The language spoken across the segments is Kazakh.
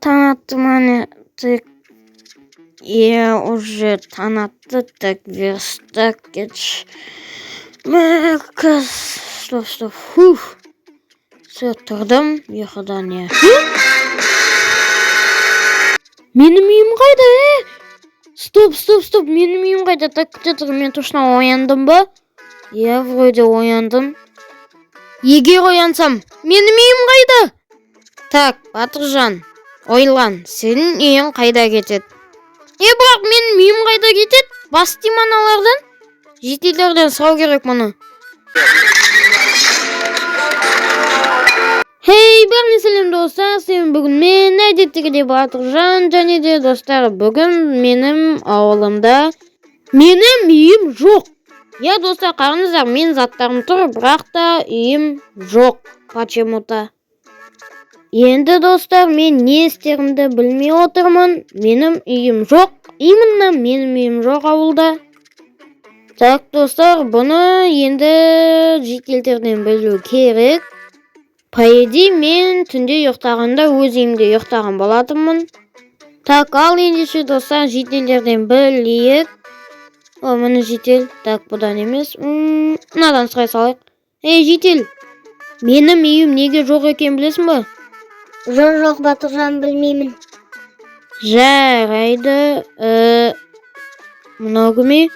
таныттым, ты уже танытты, так верстак кетш. Стоп. Все, тұрдым, ұйқыдан, я. Менің үйім қайда, Стоп, менің үйім қайда? Так, күте тұр, мен точно ояндым ба? Я вроде ояндым. Егер оянсам, менің үйім қайда? Так, Батыржан, ойлан, сенің үйің қайда кетеді? Бірақ менің үйім қайда кетеді? Бастым аналардан? Жетелерден сұрау керек мұны. Бәріне сәлем достар, сен бүгін мен әдеттегідей Батыржан, және де достар, бүгін менің ауылымда менің үйім жоқ. Я достар, қарыңыздар, мен заттарым тұр, бірақ та үйім жоқ. Почему-то. Енді достар, мен не істерімді білмей отырмын. Менің үйім жоқ. Именно менің үйім жоқ ауылда. Так, достар, бұны енді жителдерден білу керек. По идее, мен түнде ұйықтағанда өз үйімде ұйықтаған болатынмын. Так, ал ендеше достар, жителдерден білейік. Міне жител. Так, бұдан емес. Мынадан сұрай салайық. Жител, менің үйім неге жоқ екен білесің ба? Жоқ, Батыржан, білмеймін. Жарайды. Мынау кім?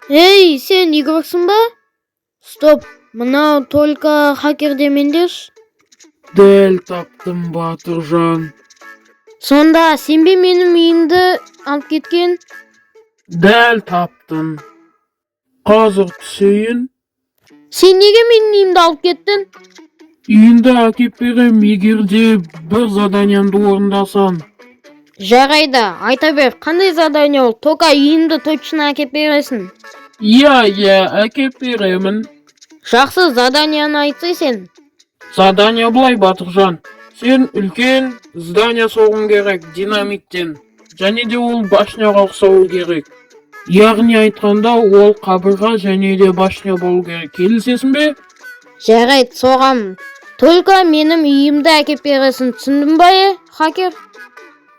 Сен игроксың ба? Стоп, мынау только хакер демендеш. Дәл таптым, Батыржан. Сонда сен бе менің үйімді алып кеткен? Дәл таптың. Қазір түсейін. Сен неге менің үйімді алып кеттің? Үйінді әкеп берем, егер де бір заданиямды орындасам. Жарайды, айта бер, қандай задание ол? Тока үйімді точно әкеп бересің. Иә, әкеп беремін. Жақсы, заданияны айтсай сен. Задания былай, Батыржан. Сен үлкен здания соғың керек динамиттен. Және де ол башняға ұқсауы керек. Яғни айтқанда ол қабырға және де башня болу керек. Келісесің бе? Жарайды, соғам. Только менің үйімді әкеп бересің, түсіндің ба, хакер?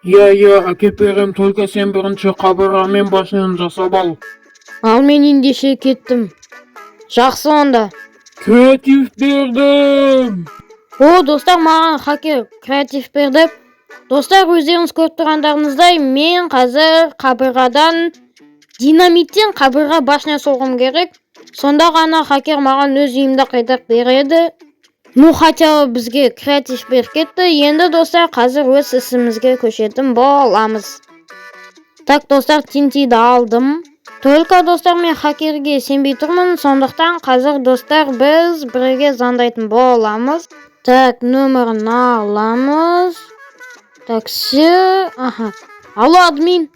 Иә, әкеп берем, только сен бірінші қабырға мен башняны жасап ал. Ал мен ендеше кеттім. Жақсы онда. Креатив бердім. Достар, маған хакер креатив берді. Достар, өздеріңіз көріп тұрғандарыңыздай, мен қазір қабырғадан динамиттен қабырға башня соғым керек. Сонда ғана хакер маған өз үйімді қайтарып береді. Хотя бізге креатив беріп кетті. Енді достар, қазір өз ісімізге көшетін боламыз. Так, достар, тинтиді алдым. Только достар, мен хакерге сенбей тұрмын. Сондықтан қазір достар, біз бірге звондайтын боламыз. Так, нөмірін аламыз. Так, все. Алло, админ.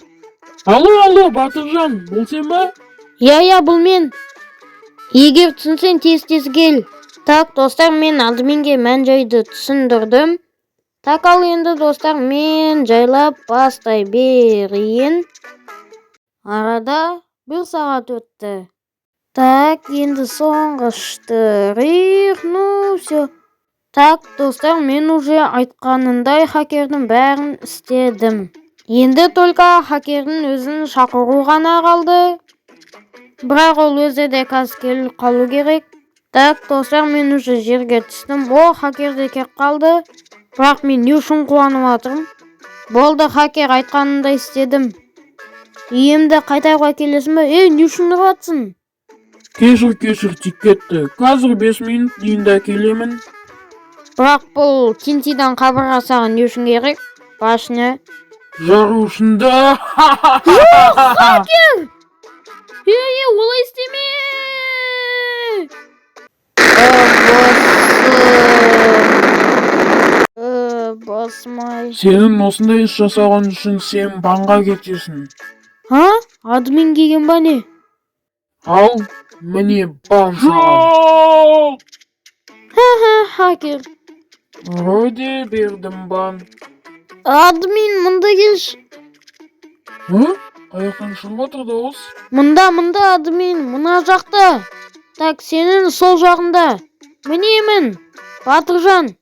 Алло, Батыржан, бұл сен ба? Я, бұл мен. Егер түсінсен, тез кел. Так, достар, мен админге мән жайды түсіндірдім. Так, ал енді достар, мен жайлап бастай берейін. Арада 1 сағат өтті. Так, енді соңғы штырих. Все. Так, достар, мен уже айтқанындай хакердің бәрін істедім. Енді только хакердің өзін шақыру ғана қалды. Бірақ ол өзі де қазір келіп қалу керек. Так, достар, мен уже жерге түстім. Хакер де кеп қалды. Бірақ мен не үшін қуанып жатырмын? Болды, хакер айтқанындай істедім. Үйімді қайтаруға келесің бе? Не үшін жатсың? Кешір, тик кетті. Қазір 5 минут дейінде келемін. Бірақ бұл тинтидан қабырға саған не үшін керек? Башня. Жару үшінде. Хакер! Олай істеме! Басмай. Сенің осындай іс жасаған үшін сен банға кетесің. Админ келген ба не? Ал, міне бан саған. Хакер. Роде бердім бан. Админ, мұнда келші. Аяқтан шығып отыр дауыс. Мұнда админ, мұна жақта. Так, сенің сол жағында. Мінемін, Батыржан.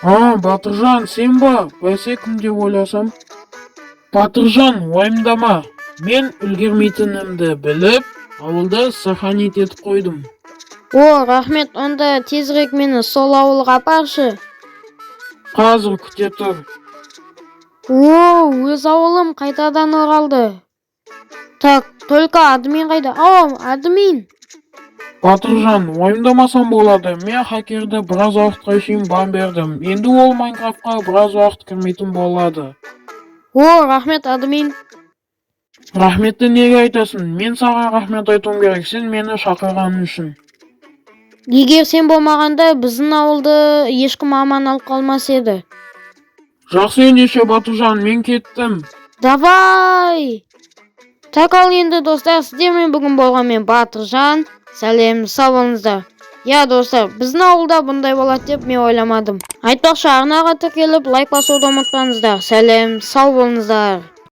Батыржан, сен ба? Бәсе кім деп ойласам? Батыржан, уайымдама. Мен үлгермейтінімді біліп, ауылды сохранить етіп қойдым. О, рахмет, онда тезірек мені сол ауылға апаршы. Қазір күте тұр. О, өз ауылым қайтадан оралды. Так, только админ қайда? Админ. Батыржан, уайымдамасам болады. Мен хакерді біраз уақытқа шейін бан бердім. Енді ол Майнкрафтқа біраз уақыт кірмейтін болады. О, рахмет, админ. Рахметті неге айтасың? Мен саған рахмет айтуым керек, сен мені шақырғаның үшін. Егер сен болмағанда біздің ауылды ешкім аман алып қалмас еді. Жақсы ендеше Батыржан, мен кеттім. Давай! Так ал енді достар, сіздермен бүгін болған мен Батыржан. Сәлем, сау болыңыздар. Я достар, біздің ауылда бұндай болады деп мен ойламадым. Айтпақшы, арнаға тіркеліп лайк басуды ұмытпаңыздар. Сәлем, сау болыңыздар.